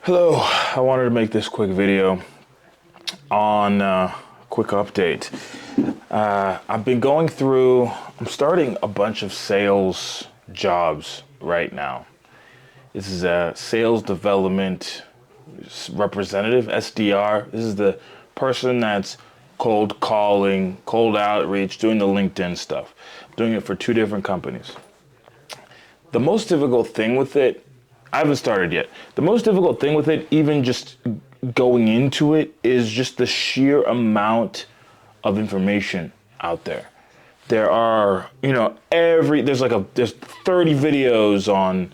Hello, I wanted to make this quick video on quick update. I've been going through, I'm starting a bunch of sales jobs right now. This is a sales development representative, SDR. This is the person that's cold calling, cold outreach, doing the LinkedIn stuff. I'm doing it for two different companies. The most difficult thing with it, I haven't started yet. The most difficult thing with it, even just going into it, is just the sheer amount of information out there. There are, there's 30 videos on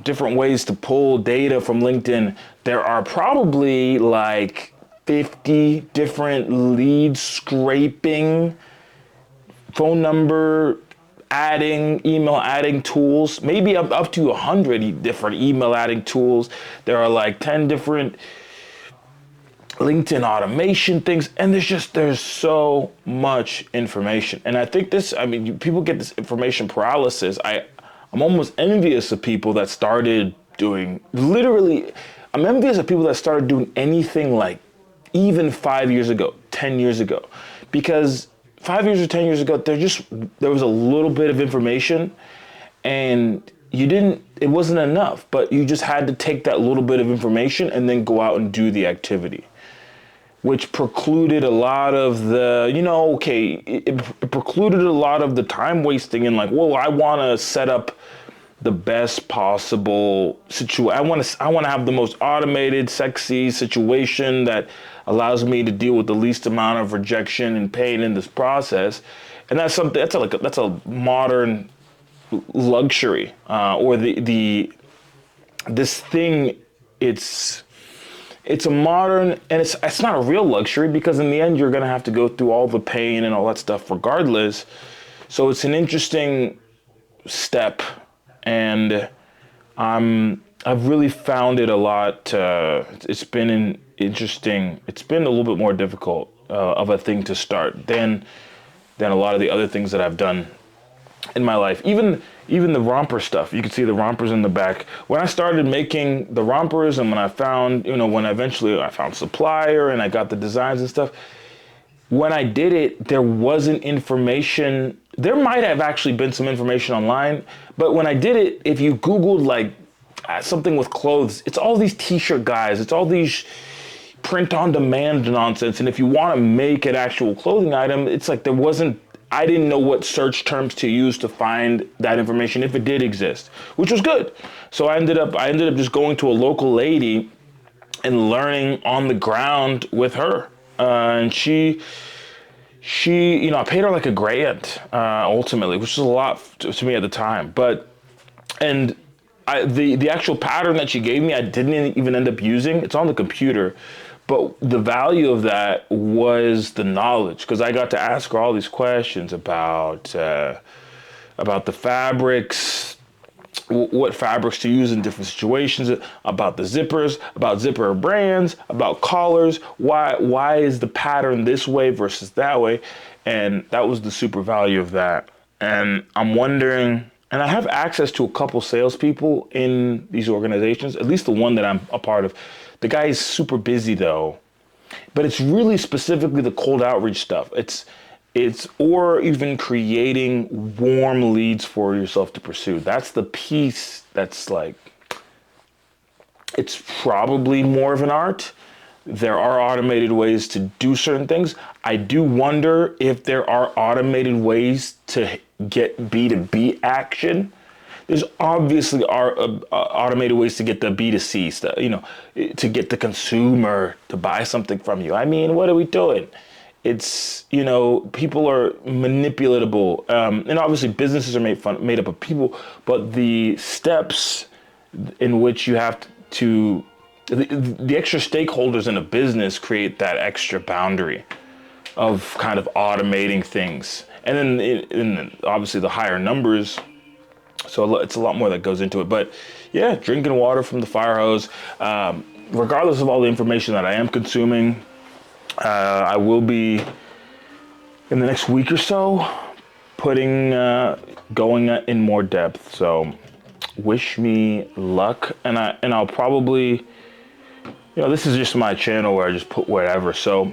different ways to pull data from LinkedIn. There are probably like 50 different lead scraping, phone number adding, email adding tools, maybe up to 100 different email adding tools. There are like 10 different LinkedIn automation things, and there's so much information. And I think people get this information paralysis. I'm almost envious of people that started doing, I'm envious of people that started doing anything like even 5 years ago, 10 years ago, because 5 years or 10 years ago, there was a little bit of information and it wasn't enough, but you just had to take that little bit of information and then go out and do the activity, which precluded a lot of the, it precluded a lot of the time wasting and like, well, I want to set up the best possible situation. I want to have the most automated, sexy situation that allows me to deal with the least amount of rejection and pain in this process. And that's a modern luxury, or this thing. It's a modern, and it's not a real luxury, because in the end you're going to have to go through all the pain and all that stuff regardless. So it's an interesting step, and I've really found it a lot. It's been a little bit more difficult of a thing to start than a lot of the other things that I've done in my life. Even the romper stuff. You can see the rompers in the back. When I started making the rompers, and when I found, eventually I found supplier and I got the designs and stuff, when I did it, there wasn't information. There might have actually been some information online, but when I did it, if you Googled like something with clothes, it's all these t-shirt guys, it's all these print on demand nonsense. And if you want to make an actual clothing item, it's like I didn't know what search terms to use to find that information if it did exist, which was good. So I ended up just going to a local lady and learning on the ground with her. And she, I paid her like $1,000 ultimately, which was a lot to me at the time. The actual pattern that she gave me, I didn't even end up using. It's on the computer. But the value of that was the knowledge, because I got to ask her all these questions about the fabrics, what fabrics to use in different situations, about the zippers, about zipper brands, about collars, why is the pattern this way versus that way, and that was the super value of that. And I'm wondering, and I have access to a couple salespeople in these organizations, at least the one that I'm a part of. The guy is super busy though, but it's really specifically the cold outreach stuff. It's or even creating warm leads for yourself to pursue. That's the piece that's like, it's probably more of an art. There are automated ways to do certain things. I do wonder if there are automated ways to get B2B action. There's obviously automated ways to get the B2C stuff, to get the consumer to buy something from you. I mean, what are we doing? It's, people are manipulatable. And obviously businesses are made up of people, but the steps in which you have the extra stakeholders in a business create that extra boundary of kind of automating things. And then obviously the higher numbers, so it's a lot more that goes into it. But yeah, drinking water from the fire hose. Regardless of all the information that I am consuming, I will be, in the next week or so, going in more depth. So wish me luck, and I'll probably, this is just my channel where I just put whatever. So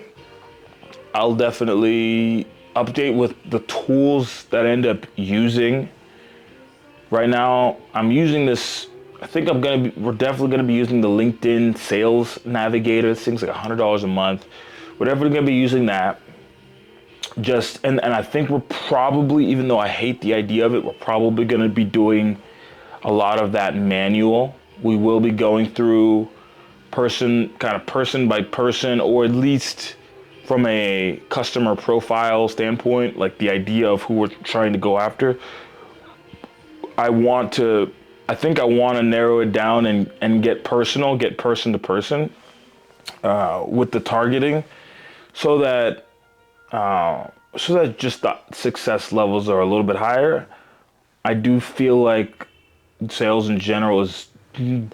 I'll definitely update with the tools that I end up using. Right now, I'm using this. I think we're definitely gonna be using the LinkedIn Sales Navigator. This thing's like $100 a month. Whatever, we're gonna be using that. And I think we're probably, even though I hate the idea of it, we're probably gonna be doing a lot of that manual. We will be going through person by person, or at least from a customer profile standpoint, like the idea of who we're trying to go after. I think I want to narrow it down and get person to person with the targeting, so that just the success levels are a little bit higher. I do feel like sales in general is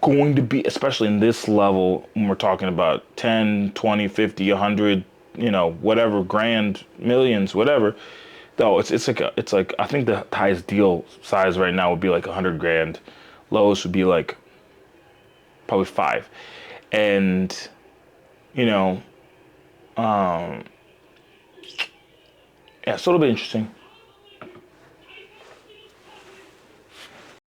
going to be, especially in this level, when we're talking about 10, 20, 50, 100, whatever, grand, millions, whatever. Though it's like I think the highest deal size right now would be like 100 grand. Lowest would be like probably 5. And you know, yeah, so it'll be interesting.